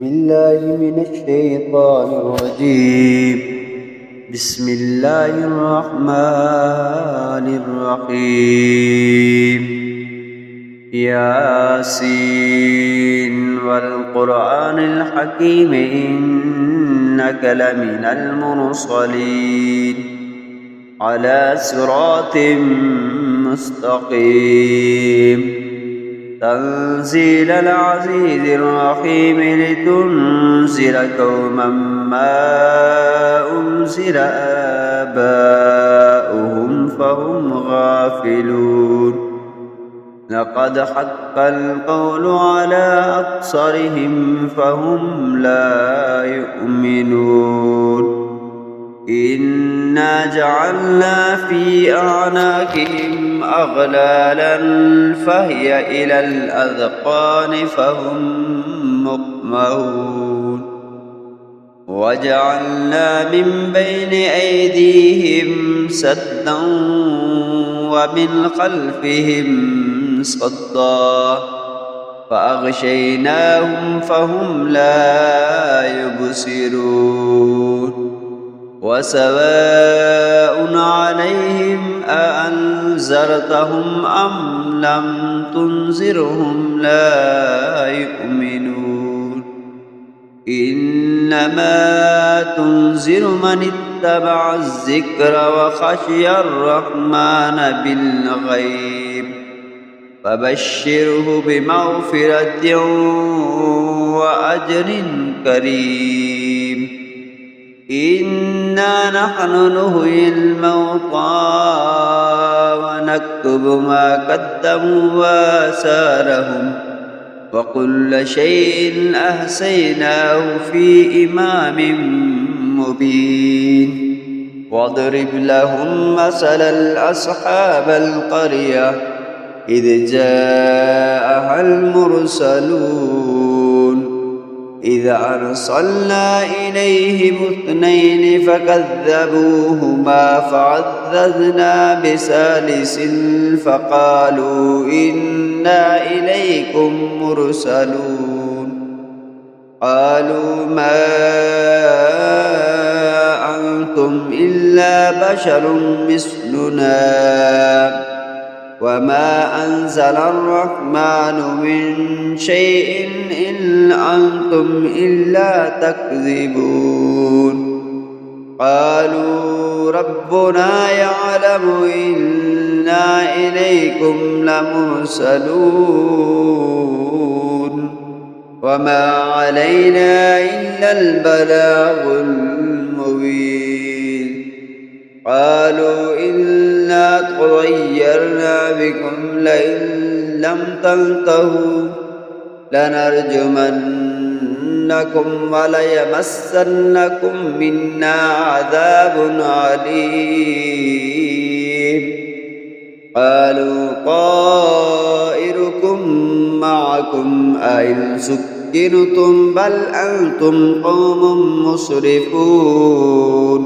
بالله من الشيطان الرجيم. بسم الله الرحمن الرحيم. ياسين والقرآن الحكيم إنك لمن المرسلين على صراط مستقيم. تنزيل العزيز الرحيم لتنذر قوما ما أنذر آباؤهم فهم غافلون. لقد حق القول على أكثرهم فهم لا يؤمنون. إنا جعلنا في أعناقهم أغلالا فهي إلى الأذقان فهم مقمحون. وجعلنا من بين أيديهم سدا ومن خلفهم صدا فأغشيناهم فهم لا يبصرون. وسواء عليهم أأنذرتهم أم لم تنذرهم لا يؤمنون. إنما تنذر من اتبع الذكر وخشي الرحمن بالغيب فبشره بمغفرة وأجر كريم. إنا نحن نحيي الموتى ونكتب ما قدموا وآثارهم وكل شيء أحصيناه في إمام مبين. واضرب لهم مثل أصحاب القرية إذ جاءها المرسلون إذ أرسلنا إليهم اثنين فكذبوهما فعززنا بثالث فقالوا إنا إليكم مرسلون. قالوا ما أنتم إلا بشر مثلنا وما أنزل الرحمن من شيء إن أنتم إلا تكذبون. قالوا ربنا يعلم إنا إليكم لمرسلون وما علينا إلا البلاغ المبين. قالوا إنا طيرنا بكم لئن لم تنتهوا لنرجمنكم وليمسنكم منا عذاب عليم. قالوا طائركم معكم أئن سكنتم بل أنتم قوم مسرفون.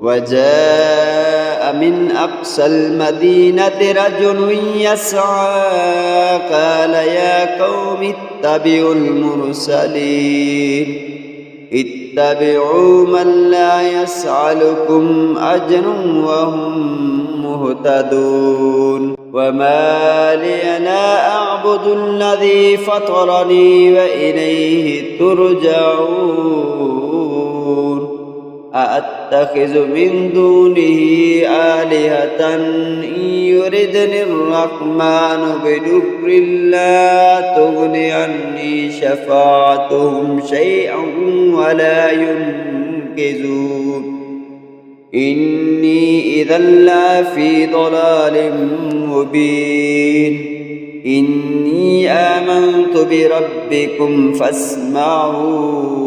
وجاء من أقصى المدينة رجل يسعى قال يا قوم اتبعوا المرسلين اتبعوا من لا يسألكم أجرا وهم مهتدون. وما لي لا أعبد الذي فطرني وإليه ترجعون. أأتخذ من دونه آلهة إن يردني الرحمن بضر لا تغن عني شفاعتهم شيئا ولا ينقذون. إني إذا لفي ضلال مبين. إني آمنت بربكم فاسمعون.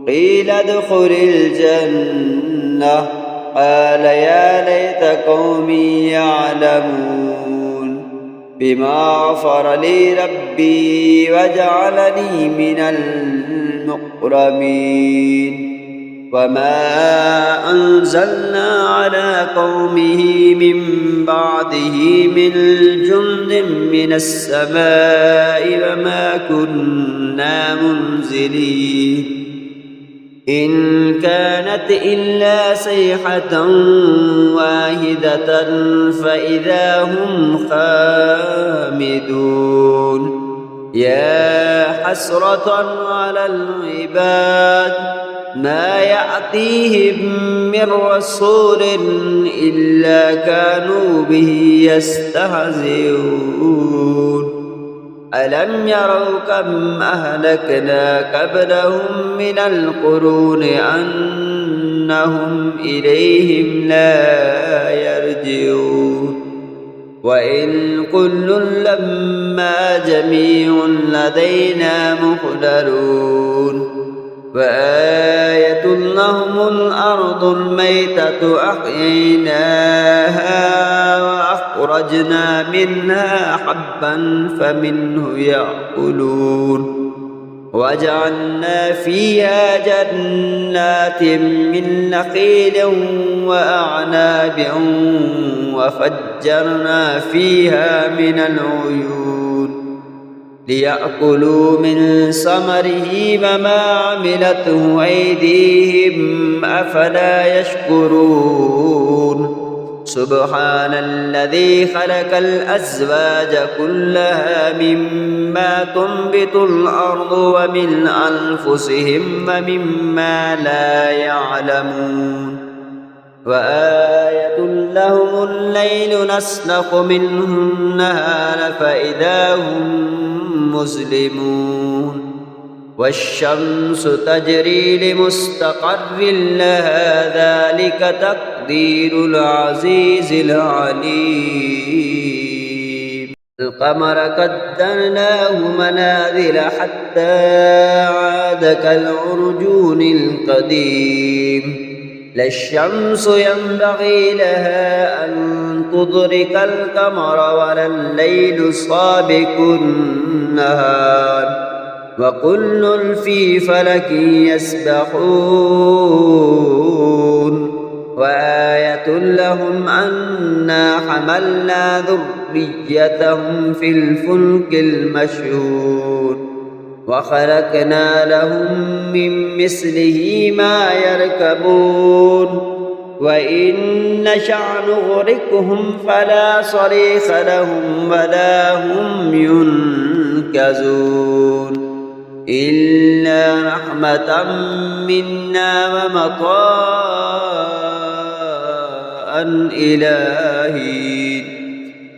قيل ادخل الجنة قال يا ليت قومي يعلمون بما غفر لي ربي وجعلني من المكرمين. وما أنزلنا على قومه من بعده من جند من السماء وما كنا منزلين إن كانت إلا صيحة واحدة فإذا هم خامدون يا حسرة على العباد ما يأتيهم من رسول إلا كانوا به يستهزئون ألم يروا كم أهلكنا قبلهم من القرون أنهم إليهم لا يرجعون وإن كل لما جميع لدينا محضرون وآية لهم الأرض الميتة أحييناها وأخرجنا منها حبا فمنه يأكلون وجعلنا فيها جنات من نخيل وأعناب وفجرنا فيها من العيون ليأكلوا من ثمره وما عملته أيديهم أفلا يشكرون سبحان الذي خلق الأزواج كلها مما تنبت الأرض ومن أنفسهم ومما لا يعلمون وآية لهم الليل نسلخ منه النهار فإذا هم مسلمون والشمس تجري لمستقر لها ذلك تقدير العزيز العليم القمر قدرناه منازل حتى عاد كالعرجون القديم لا الشمس ينبغي لها أن تدرك القمر ولا الليل سابق النهار وكل في فلك يسبحون وآية لهم أنا حملنا ذريتهم في الفلك المشحون وخلقنا لهم من مثله ما يركبون وإن نشأ نغرقهم فلا صريخ لهم ولا هم ينقذون إلا رحمة منا ومطاء إلهي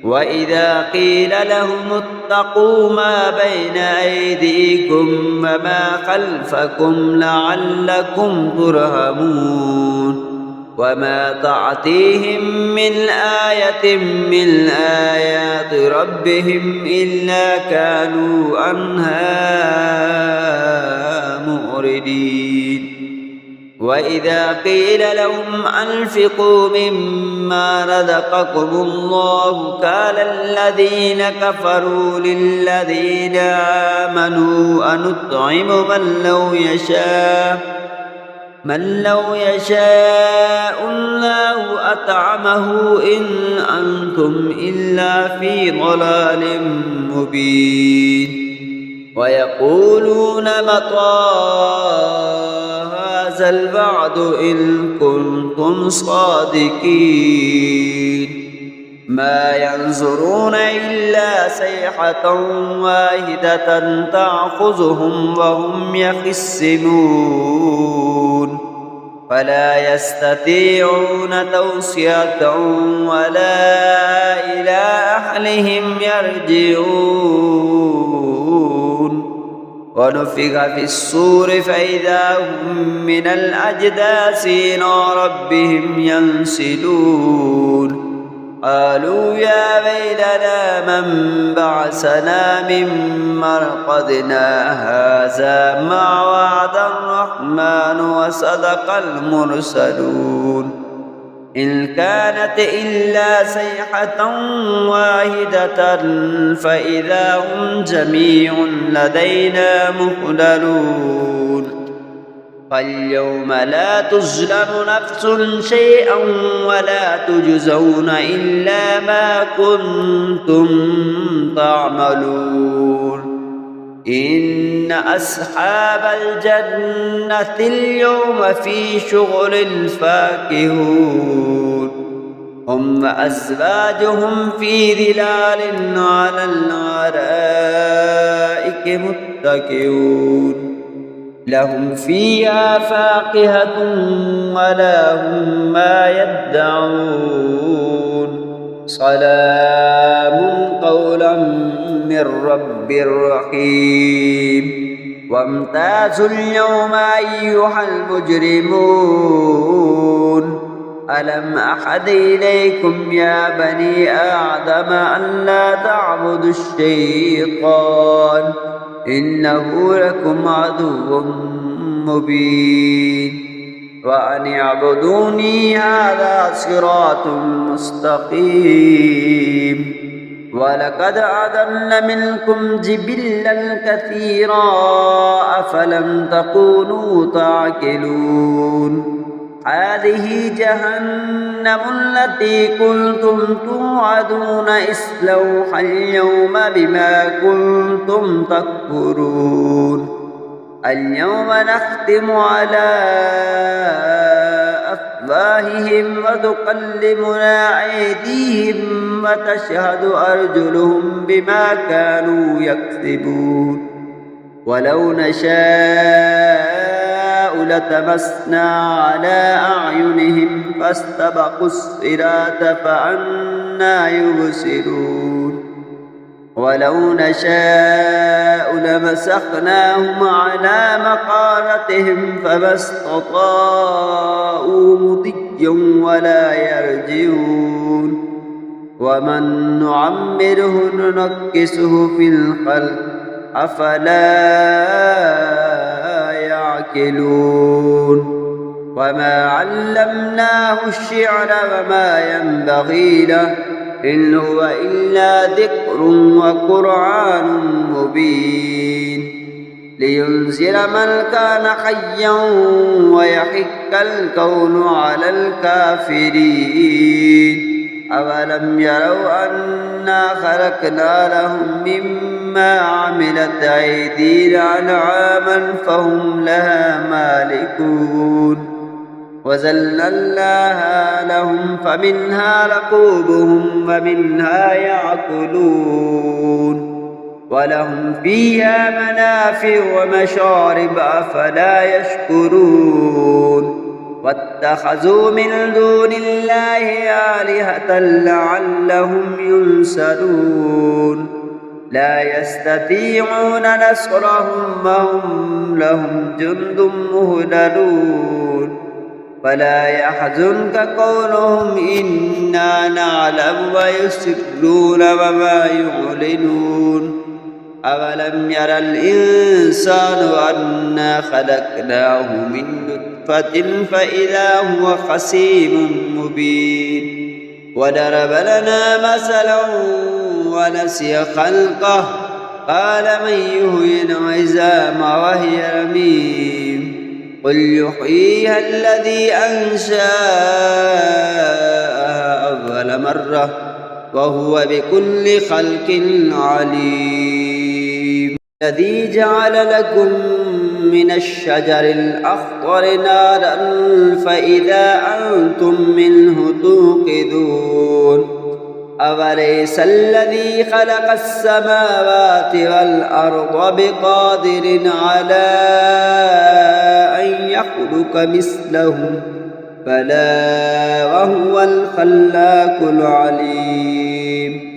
وإذا قيل لهم اتقوا ما بين أيديكم وما خلفكم لعلكم ترحمون وما تعطيهم من آية من آيات ربهم إلا كانوا عنها معرضين وإذا قيل لهم أنفقوا مما رزقكم الله قال الذين كفروا للذين آمنوا أنطعم من لو يشاء الله أطعمه إن أنتم إلا في ضلال مبين ويقولون متى هذا الوعد إن كنتم صادقين ما ينظرون إلا صيحة واحدة تأخذهم وهم يخصمون فلا يستطيعون توصية ولا إلى أهلهم يرجعون ونفخ في الصور فإذا هم من الأجداث إلى ربهم ينسلون قالوا يا ويلنا من بعثنا من مرقدنا هذا ما وعد الرحمن وصدق المرسلون إن كانت إلا صيحة واحدة فإذا هم جميع لدينا محضرون فاليوم لا تظلم نفس شيئا ولا تجزون إلا ما كنتم تعملون إن أصحاب الجنة اليوم في شغل فاكهون هم وأزواجهم في ظلال على الأرائك متكئون لهم فيها فاكهة ولهم ما يدعون سلام قولا من رب رحيم وامتازوا اليوم أيها المجرمون ألم أحد إليكم يا بني آدم أن لا تعبدوا الشيطان إنه لكم عدو مبين وأن اعبدوني هذا صراط مستقيم ولقد أضل منكم جبلا كثيرا أفلم تكونوا تعقلون هذه جهنم التي كنتم توعدون اصلوها اليوم بما كنتم تكفرون اليوم نختم على أفواههم وتكلمنا أيديهم وتشهد أرجلهم بما كانوا يكسبون ولو نشاء لتمسنا على أعينهم فاستبقوا الصراط فأنى يبصرون ولو نشاء لمسخناهم على مقامتهم فما استطاعوا مضيا ولا يرجعون ومن نعمره ننكسه في الخلق أفلا يعقلون وما علمناه الشعر وما ينبغي له إن هو إلا ذكر وقرآن مبين لينذر من كان حيا ويحق الكون على الكافرين أولم يروا أنا خلقنا لهم مما عملت أيدينا أنعاما فهم لها مالكون وذللناها لهم فمنها ركوبهم ومنها يأكلون ولهم فيها منافع ومشارب أفلا يشكرون واتخذوا من دون الله آلهة لعلهم ينصرون لا يستطيعون نصرهم وهم لهم جند مهتدون فلا يحزنك قولهم إنا نعلم ويسرون وما يعلنون أولم ير الإنسان أنا خلقناه من نطفة فإذا هو خصيم مبين وضرب لنا مثلا ونسي خلقه قال من يحيي العظام وهي رميم قل يحييها الذي أنشأها أول مرة وهو بكل خلق عليم الذي جعل لكم من الشجر الأخضر نارا فإذا أنتم منه توقدون أوليس الذي خلق السماوات والأرض بقادر على أن يخلق مثلهم بلى وهو الخلاق العليم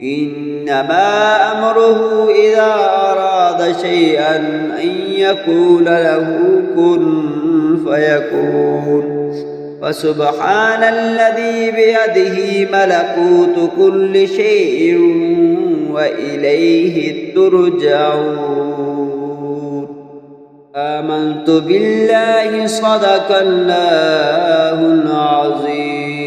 إنما أمره إذا أراد شيئا أن يقول له كن فيكون فسبحان الذي بيده ملكوت كل شيء وإليه ترجعون آمنت بالله صدق الله العظيم.